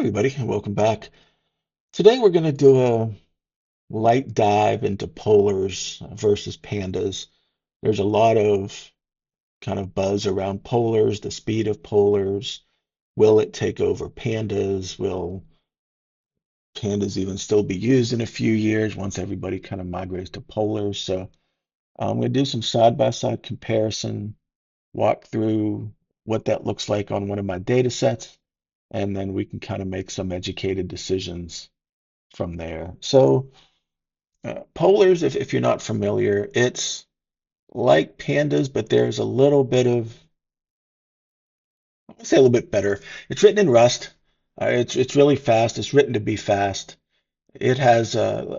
Everybody, and welcome back. Today we're going to do a light dive into polars versus pandas. There's a lot of kind of buzz around polars, the speed of polars. Will it take over pandas? Will pandas even still be used in a few years once everybody kind of migrates to polars? So I'm going to do some side-by-side comparison, walk through what that looks like on one of my data sets, and then we can kind of make some educated decisions from there. So polars, if you're not familiar, it's like pandas, but there's a little bit of, I want to say a little bit better. It's written in Rust. It's really fast. It's written to be fast. It has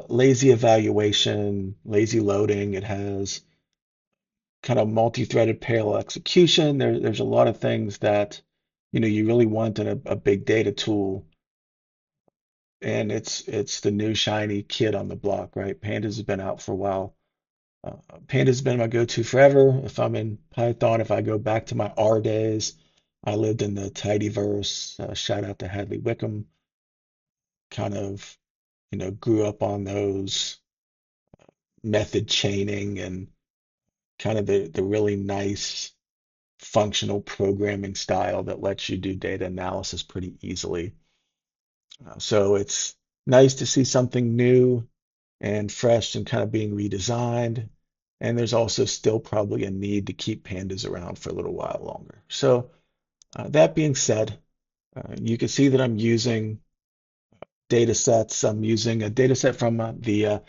lazy evaluation, lazy loading. It has kind of multi-threaded parallel execution. There's a lot of things that you really want in a big data tool, and it's the new shiny kid on the block, right? Pandas has been out for a while. Uh, Panda's been my go-to forever. If I'm in Python, if I go back to my R days, I lived in the tidyverse. Shout out to Hadley Wickham. Kind of, grew up on those method chaining and kind of the really nice functional programming style that lets you do data analysis pretty easily. So it's nice to see something new and fresh and kind of being redesigned. And there's also still probably a need to keep pandas around for a little while longer. So that being said, you can see that I'm using data sets. I'm using a data set from the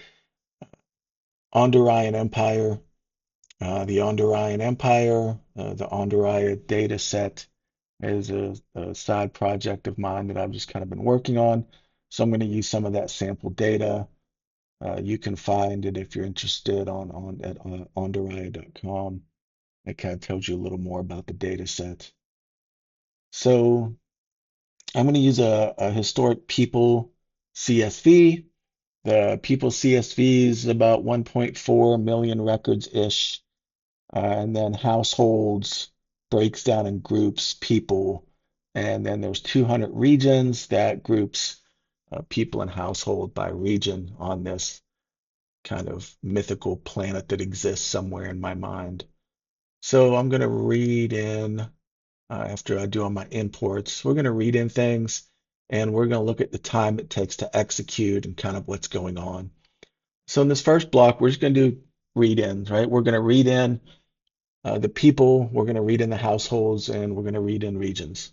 Ondoriyan Empire. The Ondoriyan Empire, the Ondoriya data set is a side project of mine that I've just kind of been working on. So I'm going to use some of that sample data. You can find it if you're interested on at ondoriya.com. It kind of tells you a little more about the data set. So I'm going to use a historic people CSV. The people CSV is about 1.4 million records-ish. And then households breaks down in groups, people. And then there's 200 regions that groups people and household by region on this kind of mythical planet that exists somewhere in my mind. So I'm going to read in, after I do all my imports, we're going to read in things and we're going to look at the time it takes to execute and kind of what's going on. So in this first block, we're just going to do read ins, right? We're going to read in the people, we're going to read in the households, and we're going to read in regions.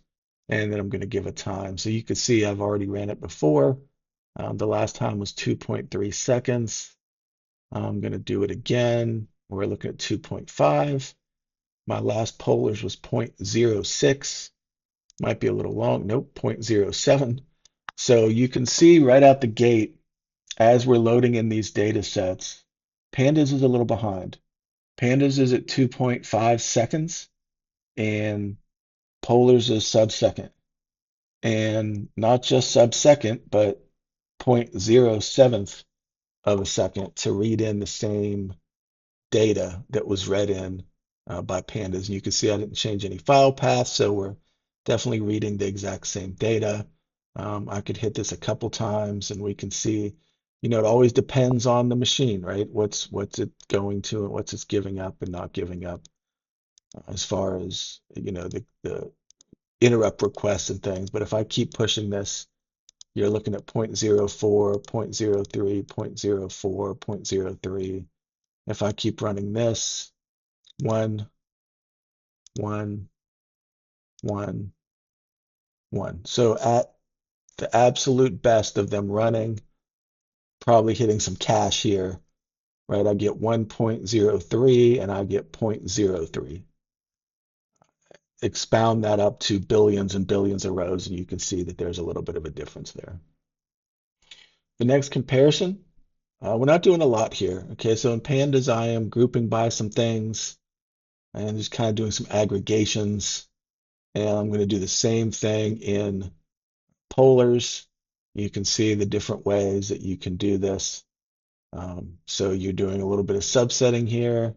And then I'm going to give a time. So you can see I've already ran it before. The last time was 2.3 seconds. I'm going to do it again. We're looking at 2.5. My last polars was 0.06. Might be a little long. Nope, 0.07. So you can see right out the gate, as we're loading in these data sets, Pandas is a little behind. Pandas is at 2.5 seconds, and polars is sub-second. And not just sub-second, but 0.07th of a second to read in the same data that was read in by pandas. And you can see I didn't change any file paths, so we're definitely reading the exact same data. I could hit this a couple times and we can see, it always depends on the machine, right? What's it going to and what's it's giving up and not giving up as far as, the interrupt requests and things. But if I keep pushing this, you're looking at 0.04, 0.03, 0.04, 0.03. If I keep running this, 1, 1, 1, 1. So at the absolute best of them running, probably hitting some cache here, right? I get 1.03 and I get 0.03. Expound that up to billions and billions of rows, and you can see that there's a little bit of a difference there. The next comparison, we're not doing a lot here. Okay, so in pandas, I am grouping by some things and just kind of doing some aggregations. And I'm going to do the same thing in polars. You can see the different ways that you can do this. So you're doing a little bit of subsetting here,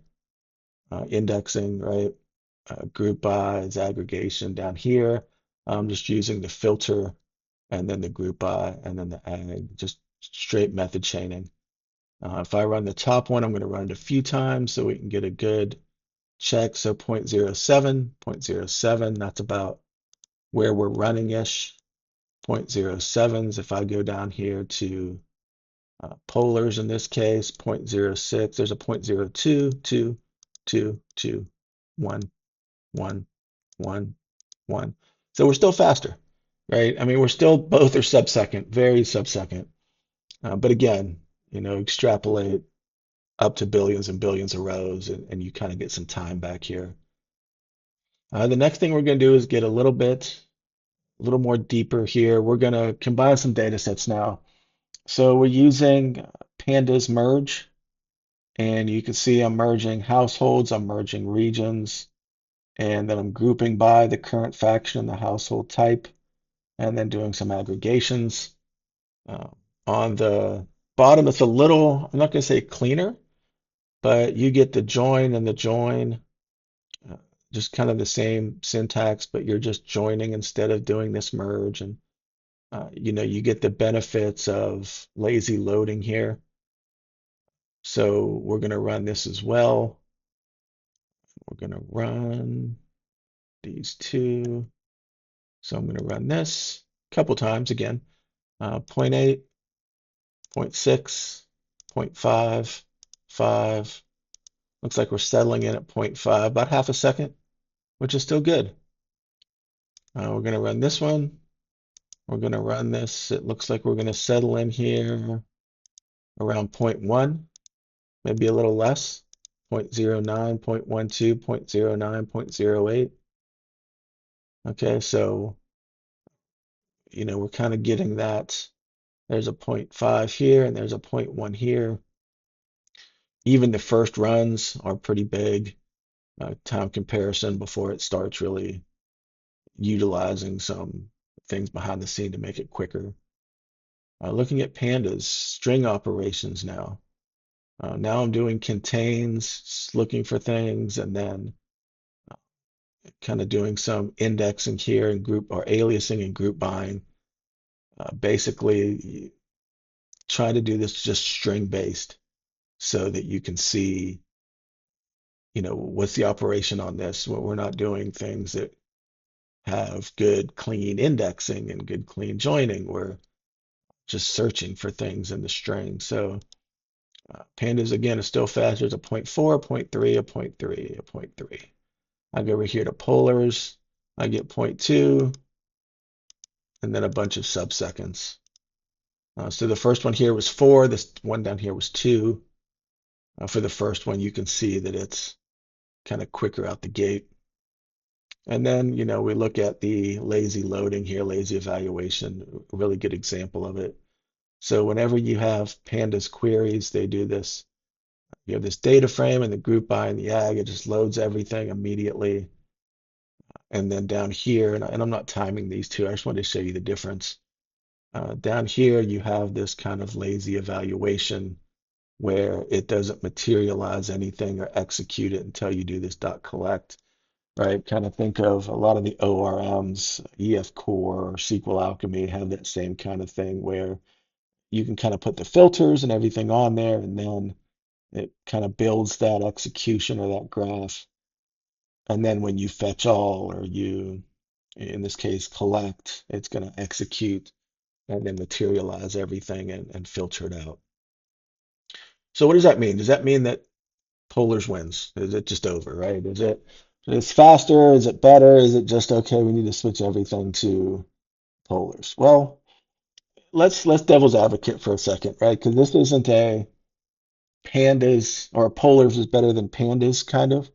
indexing, right? Group bys, aggregation down here. I'm just using the filter and then the group by, and then the ag, just straight method chaining. If I run the top one, I'm going to run it a few times so we can get a good check. So 0.07, 0.07, that's about where we're running-ish. 0.07s, if I go down here to polars in this case, 0.06, there's a 0.02, 2, 2, 2, 1, 1, 1, 1. So we're still faster, right? I mean, we're still, both are sub-second, very sub-second. But again, extrapolate up to billions and billions of rows, and you kind of get some time back here. The next thing we're going to do is get a little more deeper here. We're going to combine some data sets now. So we're using Pandas merge, and you can see I'm merging households, I'm merging regions, and then I'm grouping by the current faction and the household type, and then doing some aggregations. On the bottom, it's a little, I'm not going to say cleaner, but you get the join and the join, uh, just kind of the same syntax, but you're just joining instead of doing this merge. And you get the benefits of lazy loading here. So we're going to run this as well. We're going to run these two. So I'm going to run this a couple times again. 0.8, 0.6, 0.5, 5. Looks like we're settling in at 0.5, about half a second, which is still good. We're going to run this one. We're going to run this. It looks like we're going to settle in here around 0.1, maybe a little less, 0.09, 0.12, 0.09, 0.08. Okay, so, we're kind of getting that. There's a 0.5 here and there's a 0.1 here. Even the first runs are pretty big. Time comparison before it starts really utilizing some things behind the scene to make it quicker. Looking at pandas, string operations now. Now I'm doing contains, looking for things, and then kind of doing some indexing here and group or aliasing and group buying. Basically, try to do this just string based so that you can see, what's the operation on this. We're not doing things that have good clean indexing and good clean joining. We're just searching for things in the string. So pandas again is still faster. It's a 0.4, a 0.3, a 0.3, a 0.3. I go over here to polars. I get 0.2 and then a bunch of sub-seconds. So the first one here was 4. This one down here was 2. For the first one, you can see that it's kind of quicker out the gate. And then, we look at the lazy loading here, lazy evaluation, a really good example of it. So whenever you have pandas queries, they do this. You have this data frame and the group by and the ag, it just loads everything immediately. And then down here, and I'm not timing these two, I just wanted to show you the difference. Down here, you have this kind of lazy evaluation where it doesn't materialize anything or execute it until you do this dot collect, right? Kind of think of a lot of the ORMs, EF Core or SQL Alchemy have that same kind of thing where you can kind of put the filters and everything on there, and then it kind of builds that execution or that graph. And then when you fetch all, or you, in this case, collect, it's going to execute and then materialize everything and filter it out. So what does that mean? Does that mean that Polars wins? Is it just over, right? Is it's faster? Is it better? Is it just okay? We need to switch everything to Polars. Well, let's devil's advocate for a second, right? Because this isn't a pandas or Polars is better than pandas kind of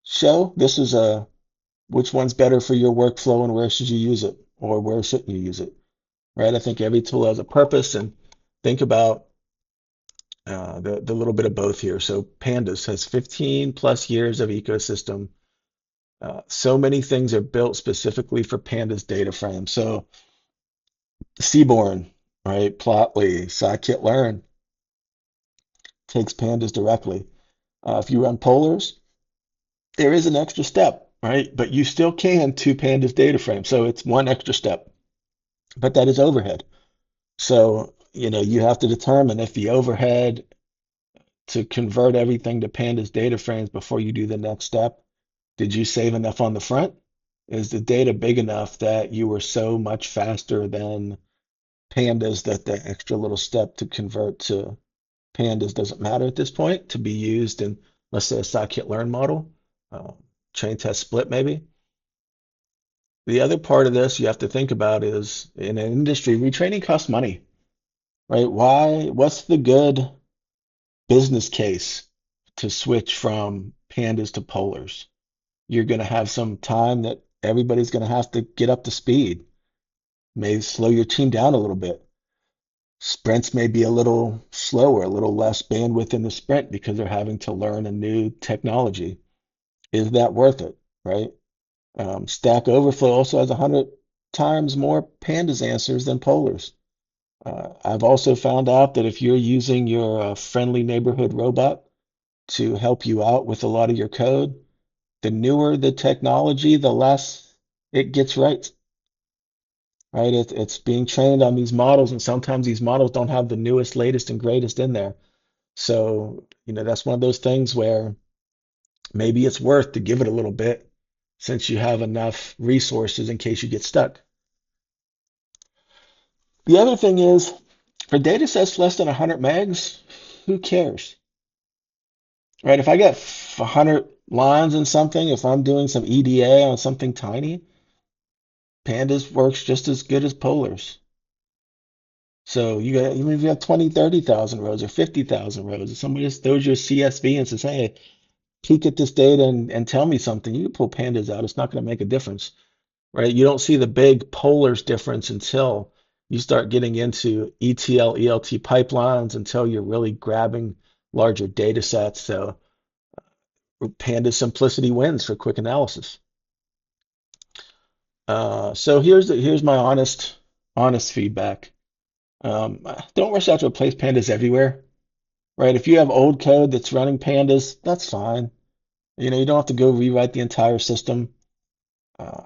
show. This is a which one's better for your workflow and where should you use it or where shouldn't you use it, right? I think every tool has a purpose, and think about the little bit of both here. So Pandas has 15 plus years of ecosystem. So many things are built specifically for Pandas data frame. So Seaborn, right? Plotly, scikit-learn takes Pandas directly. If you run Polars, there is an extra step, right? But you still can to Pandas data frame. So it's one extra step. but that is overhead. So, you have to determine if the overhead to convert everything to Pandas data frames before you do the next step, did you save enough on the front? Is the data big enough that you were so much faster than Pandas that the extra little step to convert to Pandas doesn't matter at this point to be used in, let's say, a scikit-learn model, uh, chain test split maybe? The other part of this you have to think about is in an industry, retraining costs money, right? What's the good business case to switch from pandas to polars? You're going to have some time that everybody's going to have to get up to speed. May slow your team down a little bit. Sprints may be a little slower, a little less bandwidth in the sprint because they're having to learn a new technology. Is that worth it, right? Stack Overflow also has 100 times more pandas answers than polars. I've also found out that if you're using your friendly neighborhood robot to help you out with a lot of your code, the newer the technology, the less it gets right. Right? It's being trained on these models, and sometimes these models don't have the newest, latest, and greatest in there. So, that's one of those things where maybe it's worth to give it a little bit since you have enough resources in case you get stuck. The other thing is, for data sets less than 100 megs, who cares? Right? If I get 100 lines in something, if I'm doing some EDA on something tiny, Pandas works just as good as Polars. So even if you have 20, 30,000 rows or 50,000 rows, if somebody just throws you a CSV and says, hey, peek at this data and tell me something, you can pull Pandas out. It's not going to make a difference, right? You don't see the big Polars difference until you start getting into ETL, ELT pipelines, until you're really grabbing larger data sets. So Panda simplicity wins for quick analysis. So here's my honest feedback. Don't rush out to replace pandas everywhere, right? If you have old code that's running pandas, that's fine. You don't have to go rewrite the entire system.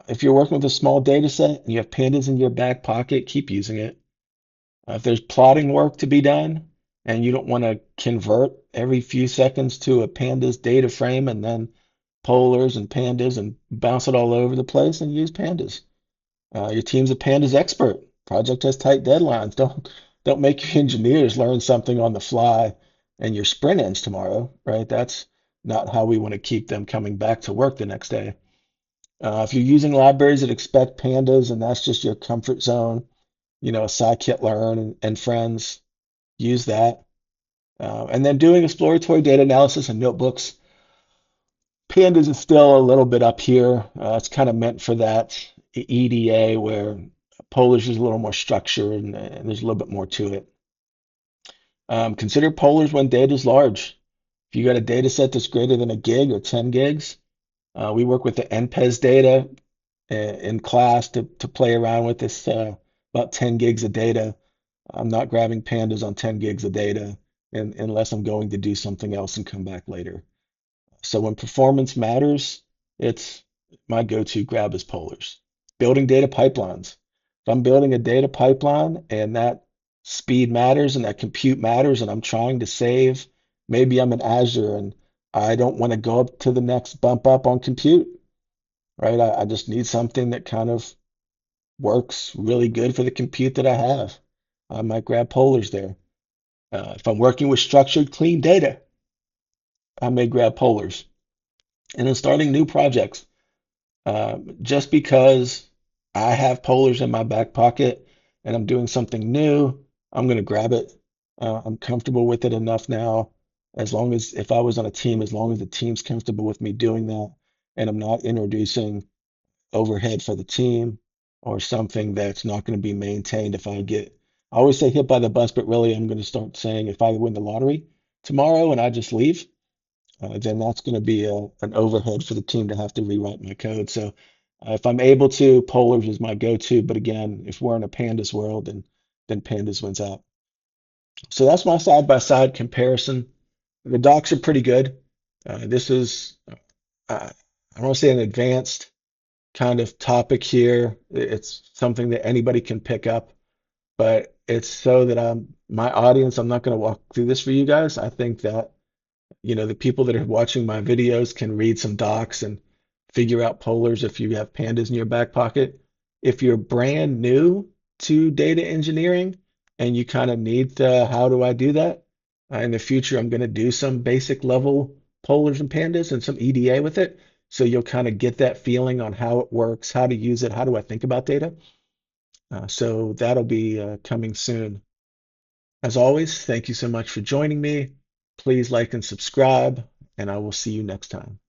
If you're working with a small data set and you have pandas in your back pocket, keep using it. If there's plotting work to be done and you don't want to convert every few seconds to a pandas data frame and then polars and pandas and bounce it all over the place, and use pandas. Your team's a pandas expert. Project has tight deadlines. Don't make your engineers learn something on the fly and your sprint ends tomorrow, right? That's not how we want to keep them coming back to work the next day. If you're using libraries that expect pandas and that's just your comfort zone, scikit-learn and friends, use that. And then doing exploratory data analysis in notebooks. Pandas is still a little bit up here. It's kind of meant for that EDA where Polish is a little more structured and there's a little bit more to it. Consider Polars when data is large. If you got a data set that's greater than a gig or 10 gigs, we work with the NPES data in class to play around with this about 10 gigs of data. I'm not grabbing pandas on 10 gigs of data unless I'm going to do something else and come back later. So when performance matters, it's my go-to grab is polars. Building data pipelines. If I'm building a data pipeline and that speed matters and that compute matters and I'm trying to save, maybe I'm in Azure and I don't want to go up to the next bump up on compute, right? I just need something that kind of works really good for the compute that I have. I might grab polars there. If I'm working with structured, clean data, I may grab polars. And then starting new projects. Just because I have polars in my back pocket and I'm doing something new, I'm going to grab it. I'm comfortable with it enough now. As long as if I was on a team, as long as the team's comfortable with me doing that, and I'm not introducing overhead for the team or something that's not going to be maintained if I always say hit by the bus, but really I'm going to start saying if I win the lottery tomorrow and I just leave, then that's going to be an overhead for the team to have to rewrite my code. So if I'm able to, Polars is my go-to. But again, if we're in a Pandas world, then Pandas wins out. So that's my side-by-side comparison. The docs are pretty good. This is, I don't want to say an advanced kind of topic here. It's something that anybody can pick up, but it's so that my audience, I'm not going to walk through this for you guys. I think that the people that are watching my videos can read some docs and figure out polars if you have pandas in your back pocket. If you're brand new to data engineering and you kind of need the how do I do that? In the future, I'm going to do some basic level polars and pandas and some EDA with it. So you'll kind of get that feeling on how it works, how to use it, how do I think about data. So that'll be coming soon. As always, thank you so much for joining me. Please like and subscribe, and I will see you next time.